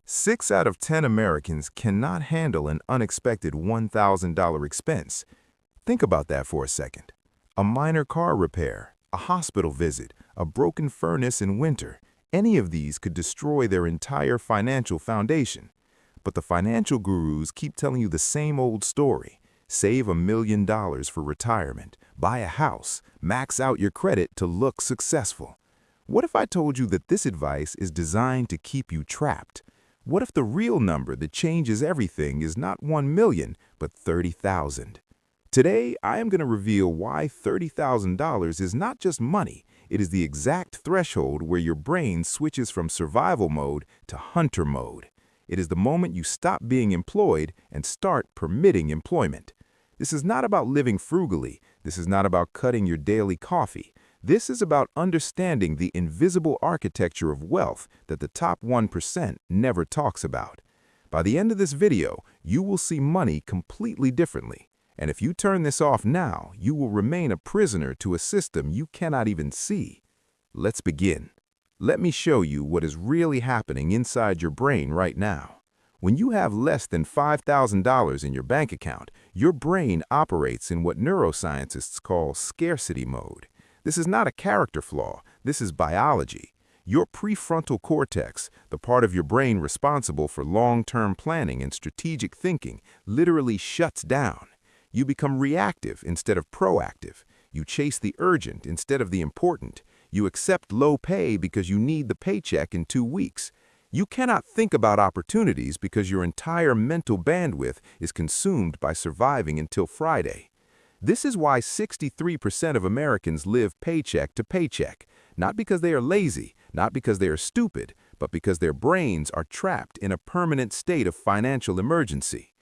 6 out of 10 Americans cannot handle an unexpected $1,000 expense. Think about that for a second. A minor car repair, a hospital visit, a broken furnace in winter, any of these could destroy their entire financial foundation. But the financial gurus keep telling you the same old story. Save $1 million for retirement, buy a house, max out your credit to look successful. What if I told you that this advice is designed to keep you trapped? What if the real number that changes everything is not 1 million, but 30,000? Today, I am going to reveal why $30,000 is not just money. It is the exact threshold where your brain switches from survival mode to hunter mode. It is the moment you stop being employed and start permitting employment. This is not about living frugally. This is not about cutting your daily coffee. This is about understanding the invisible architecture of wealth that the top 1% never talks about. By the end of this video, you will see money completely differently. And if you turn this off now, you will remain a prisoner to a system you cannot even see. Let's begin. Let me show you what is really happening inside your brain right now. When you have less than $5,000 in your bank account, your brain operates in what neuroscientists call scarcity mode. This is not a character flaw, this is biology. Your prefrontal cortex, the part of your brain responsible for long-term planning and strategic thinking, literally shuts down. You become reactive instead of proactive. You chase the urgent instead of the important. You accept low pay because you need the paycheck in 2 weeks. You cannot think about opportunities because your entire mental bandwidth is consumed by surviving until Friday. This is why 63% of Americans live paycheck to paycheck, not because they are lazy, not because they are stupid, but because their brains are trapped in a permanent state of financial emergency.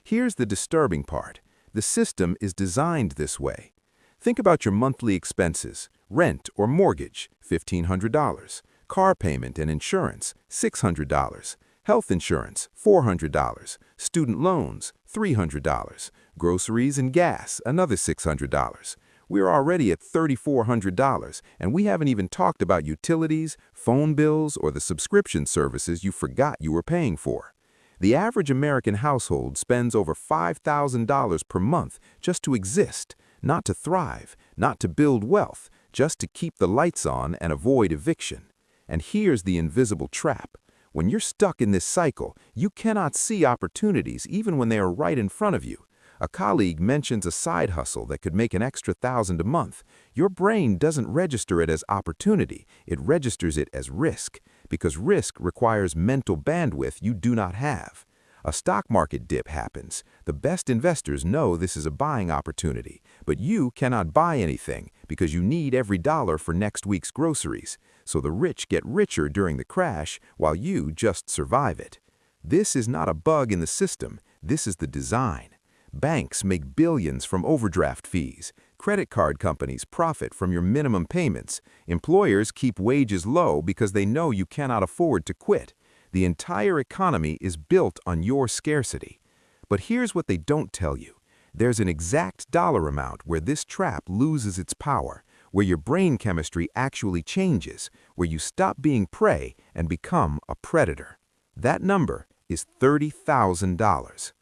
Here's the disturbing part. The system is designed this way. Think about your monthly expenses: rent or mortgage, $1,500, car payment and insurance, $600, health insurance, $400, student loans, $300, groceries and gas, another $600. We're already at $3,400, and we haven't even talked about utilities, phone bills, or the subscription services you forgot you were paying for. The average American household spends over $5,000 per month just to exist, not to thrive, not to build wealth, just to keep the lights on and avoid eviction. And here's the invisible trap. When you're stuck in this cycle, you cannot see opportunities even when they are right in front of you. A colleague mentions a side hustle that could make an extra $1,000 a month. Your brain doesn't register it as opportunity, it registers it as risk, because risk requires mental bandwidth you do not have. A stock market dip happens. The best investors know this is a buying opportunity, but you cannot buy anything because you need every dollar for next week's groceries. So the rich get richer during the crash while you just survive it. This is not a bug in the system, this is the design. Banks make billions from overdraft fees. Credit card companies profit from your minimum payments. Employers keep wages low because they know you cannot afford to quit. The entire economy is built on your scarcity. But here's what they don't tell you. There's an exact dollar amount where this trap loses its power, where your brain chemistry actually changes, where you stop being prey and become a predator. That number is $30,000.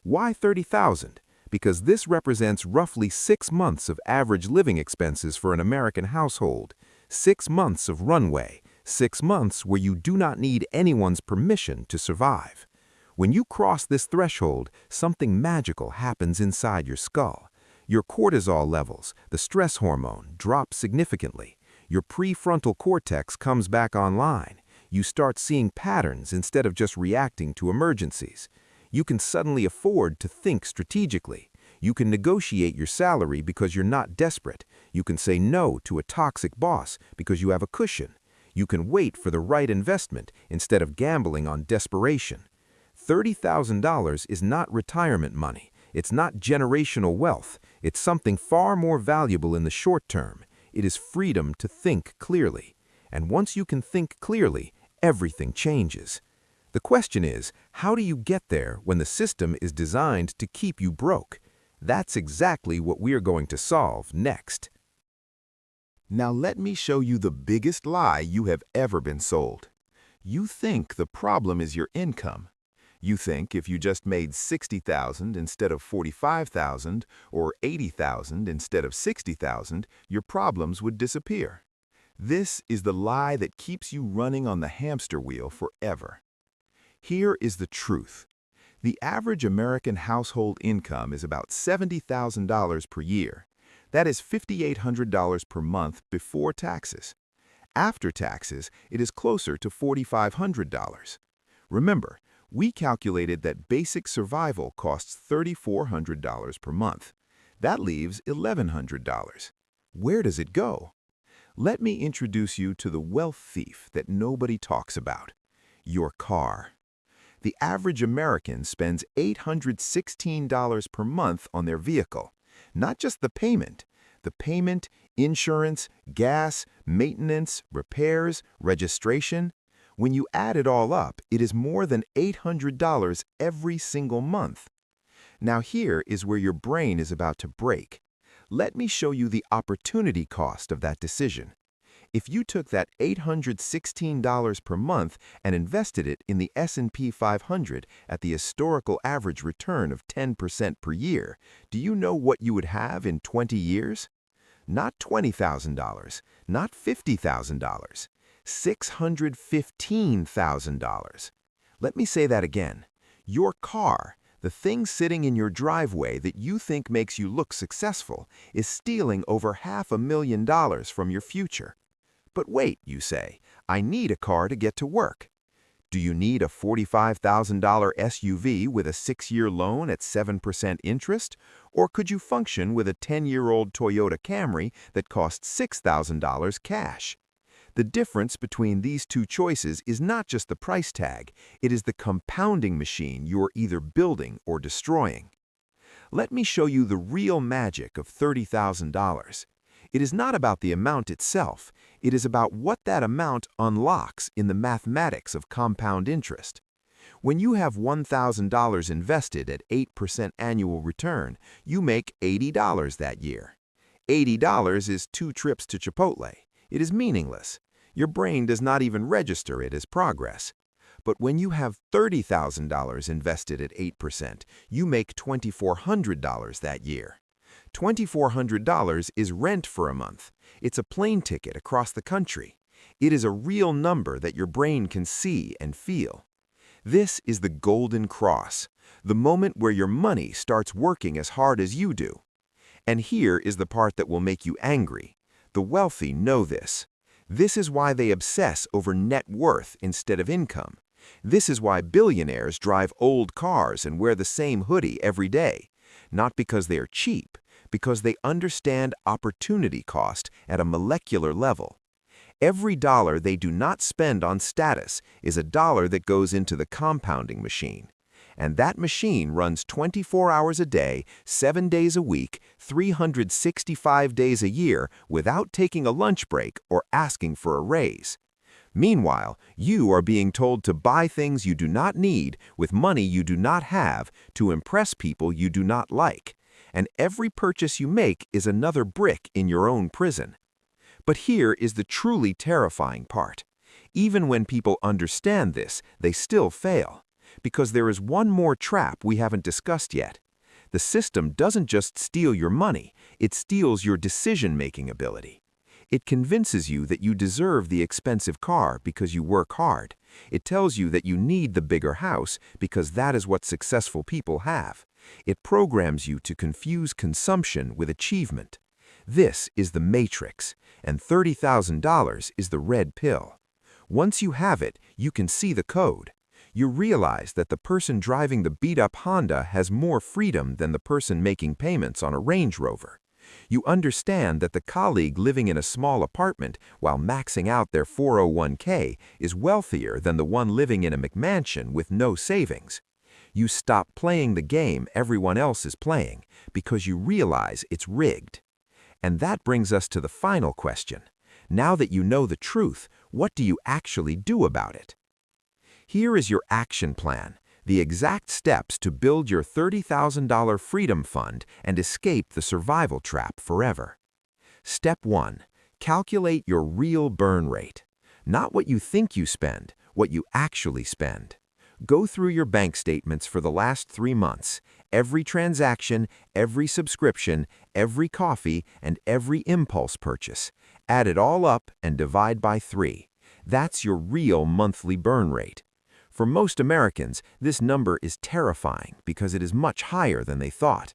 Why 30,000? Because this represents roughly 6 months of average living expenses for an American household, 6 months of runway, 6 months where you do not need anyone's permission to survive. When you cross this threshold, something magical happens inside your skull. Your cortisol levels, the stress hormone, drop significantly. Your prefrontal cortex comes back online. You start seeing patterns instead of just reacting to emergencies. You can suddenly afford to think strategically. You can negotiate your salary because you're not desperate. You can say no to a toxic boss because you have a cushion. You can wait for the right investment instead of gambling on desperation. $30,000 is not retirement money. It's not generational wealth. It's something far more valuable in the short term. It is freedom to think clearly. And once you can think clearly, everything changes. The question is, how do you get there when the system is designed to keep you broke? That's exactly what we are going to solve next. Now let me show you the biggest lie you have ever been sold. You think the problem is your income. You think if you just made 60,000 instead of 45,000 or 80,000 instead of 60,000, your problems would disappear. This is the lie that keeps you running on the hamster wheel forever. Here is the truth. The average American household income is about $70,000 per year. That is $5,800 per month before taxes. After taxes, it is closer to $4,500. Remember, we calculated that basic survival costs $3,400 per month. That leaves $1,100. Where does it go? Let me introduce you to the wealth thief that nobody talks about: your car. The average American spends $816 per month on their vehicle. Not just the payment. The payment, insurance, gas, maintenance, repairs, registration. When you add it all up, it is more than $800 every single month. Now here is where your brain is about to break. Let me show you the opportunity cost of that decision. If you took that $816 per month and invested it in the S&P 500 at the historical average return of 10% per year, do you know what you would have in 20 years? Not $20,000, not $50,000, $615,000. Let me say that again. Your car, the thing sitting in your driveway that you think makes you look successful, is stealing over $500,000 from your future. But wait, you say, I need a car to get to work. Do you need a $45,000 SUV with a 6-year loan at 7% interest? Or could you function with a 10-year-old Toyota Camry that costs $6,000 cash? The difference between these two choices is not just the price tag, it is the compounding machine you are either building or destroying. Let me show you the real magic of $30,000. It is not about the amount itself, it is about what that amount unlocks in the mathematics of compound interest. When you have $1,000 invested at 8% annual return, you make $80 that year. $80 is 2 trips to Chipotle. It is meaningless. Your brain does not even register it as progress. But when you have $30,000 invested at 8%, you make $2,400 that year. $2,400 is rent for a month. It's a plane ticket across the country. It is a real number that your brain can see and feel. This is the golden cross, the moment where your money starts working as hard as you do. And here is the part that will make you angry. The wealthy know this. This is why they obsess over net worth instead of income. This is why billionaires drive old cars and wear the same hoodie every day. Not because they are cheap, because they understand opportunity cost at a molecular level. Every dollar they do not spend on status is a dollar that goes into the compounding machine. And that machine runs 24 hours a day, 7 days a week, 365 days a year without taking a lunch break or asking for a raise. Meanwhile, you are being told to buy things you do not need with money you do not have to impress people you do not like. And every purchase you make is another brick in your own prison. But here is the truly terrifying part. Even when people understand this, they still fail. Because there is one more trap we haven't discussed yet. The system doesn't just steal your money, it steals your decision-making ability. It convinces you that you deserve the expensive car because you work hard. It tells you that you need the bigger house because that is what successful people have. It programs you to confuse consumption with achievement. This is the matrix, and $30,000 is the red pill. Once you have it, you can see the code. You realize that the person driving the beat-up Honda has more freedom than the person making payments on a Range Rover. You understand that the colleague living in a small apartment while maxing out their 401k is wealthier than the one living in a McMansion with no savings. You stop playing the game everyone else is playing because you realize it's rigged. And that brings us to the final question. Now that you know the truth, what do you actually do about it? Here is your action plan, the exact steps to build your $30,000 freedom fund and escape the survival trap forever. Step 1. Calculate your real burn rate. Not what you think you spend, what you actually spend. Go through your bank statements for the last 3 months, every transaction, every subscription, every coffee, and every impulse purchase. Add it all up and divide by 3. That's your real monthly burn rate. For most Americans, this number is terrifying because it is much higher than they thought.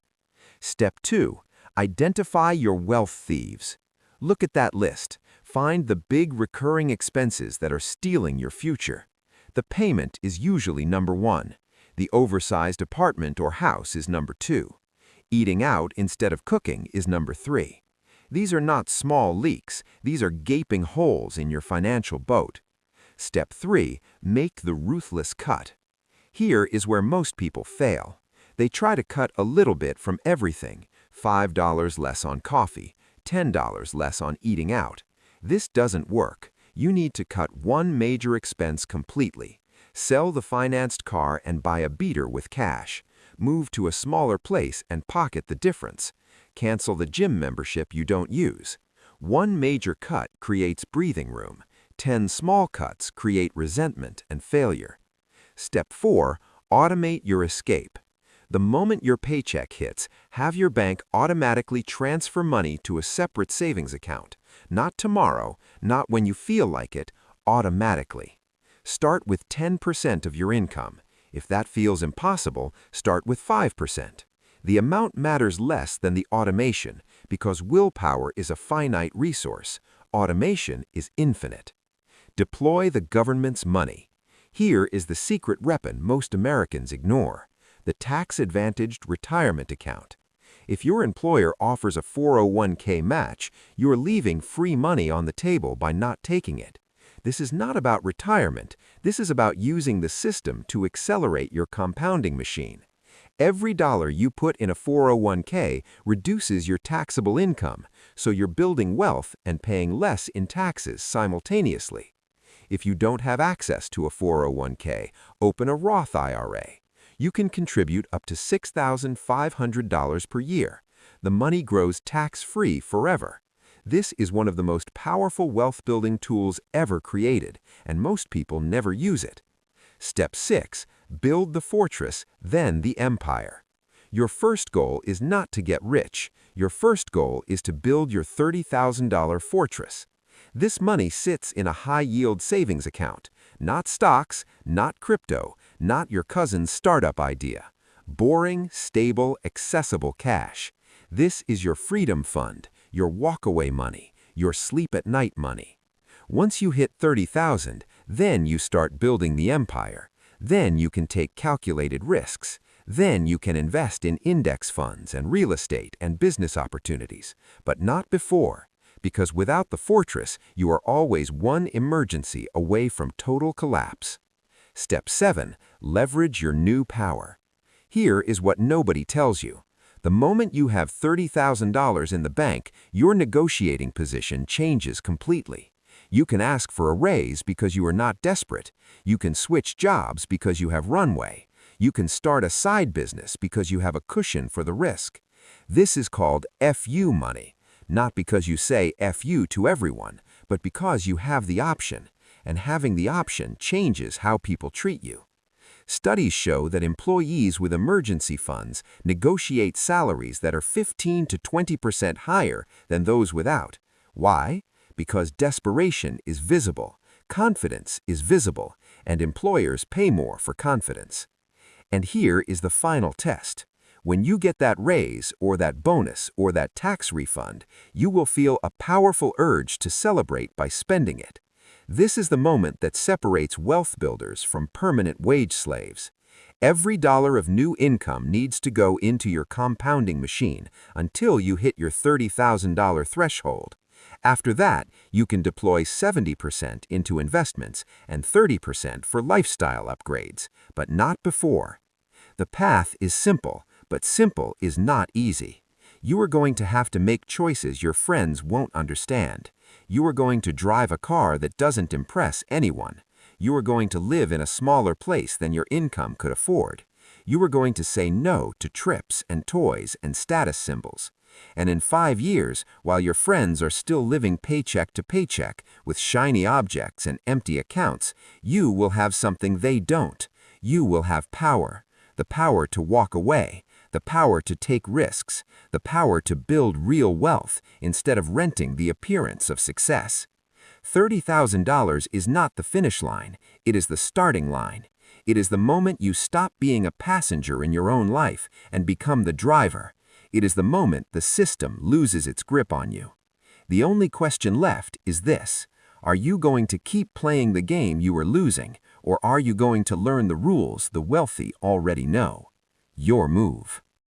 Step 2. Identify your wealth thieves. Look at that list. Find the big recurring expenses that are stealing your future. The payment is usually number 1. The oversized apartment or house is number 2. Eating out instead of cooking is number 3. These are not small leaks. These are gaping holes in your financial boat. Step 3. Make the ruthless cut. Here is where most people fail. They try to cut a little bit from everything. $5 less on coffee, $10 less on eating out. This doesn't work. You need to cut one major expense completely. Sell the financed car and buy a beater with cash. Move to a smaller place and pocket the difference. Cancel the gym membership you don't use. One major cut creates breathing room. 10 small cuts create resentment and failure. Step 4. Automate your escape. The moment your paycheck hits, have your bank automatically transfer money to a separate savings account. Not tomorrow, not when you feel like it, automatically. Start with 10% of your income. If that feels impossible, start with 5%. The amount matters less than the automation because willpower is a finite resource. Automation is infinite. Deploy the government's money. Here is the secret weapon most Americans ignore: the tax-advantaged retirement account. If your employer offers a 401k match, you are leaving free money on the table by not taking it. This is not about retirement. This is about using the system to accelerate your compounding machine. Every dollar you put in a 401k reduces your taxable income, so you're building wealth and paying less in taxes simultaneously. If you don't have access to a 401k, open a Roth IRA. You can contribute up to $6,500 per year. The money grows tax-free forever. This is one of the most powerful wealth-building tools ever created, and most people never use it. Step 6. Build the fortress, then the empire. Your first goal is not to get rich. Your first goal is to build your $30,000 fortress. This money sits in a high-yield savings account. Not stocks, not crypto, not your cousin's startup idea. Boring, stable, accessible cash. This is your freedom fund, your walkaway money, your sleep-at-night money. Once you hit 30,000, then you start building the empire. Then you can take calculated risks. Then you can invest in index funds and real estate and business opportunities, but not before. Because without the fortress, you are always one emergency away from total collapse. Step 7. Leverage your new power. Here is what nobody tells you. The moment you have $30,000 in the bank, your negotiating position changes completely. You can ask for a raise because you are not desperate. You can switch jobs because you have runway. You can start a side business because you have a cushion for the risk. This is called FU money. Not because you say F you to everyone, but because you have the option, and having the option changes how people treat you. Studies show that employees with emergency funds negotiate salaries that are 15 to 20% higher than those without. Why? Because desperation is visible, confidence is visible, and employers pay more for confidence. And here is the final test. When you get that raise, or that bonus, or that tax refund, you will feel a powerful urge to celebrate by spending it. This is the moment that separates wealth builders from permanent wage slaves. Every dollar of new income needs to go into your compounding machine until you hit your $30,000 threshold. After that, you can deploy 70% into investments and 30% for lifestyle upgrades, but not before. The path is simple. But simple is not easy. You are going to have to make choices your friends won't understand. You are going to drive a car that doesn't impress anyone. You are going to live in a smaller place than your income could afford. You are going to say no to trips and toys and status symbols. And in 5 years, while your friends are still living paycheck to paycheck with shiny objects and empty accounts, you will have something they don't. You will have power. The power to walk away, the power to take risks, the power to build real wealth instead of renting the appearance of success. $30,000 is not the finish line, it is the starting line. It is the moment you stop being a passenger in your own life and become the driver. It is the moment the system loses its grip on you. The only question left is this: are you going to keep playing the game you are losing, or are you going to learn the rules the wealthy already know? Your move.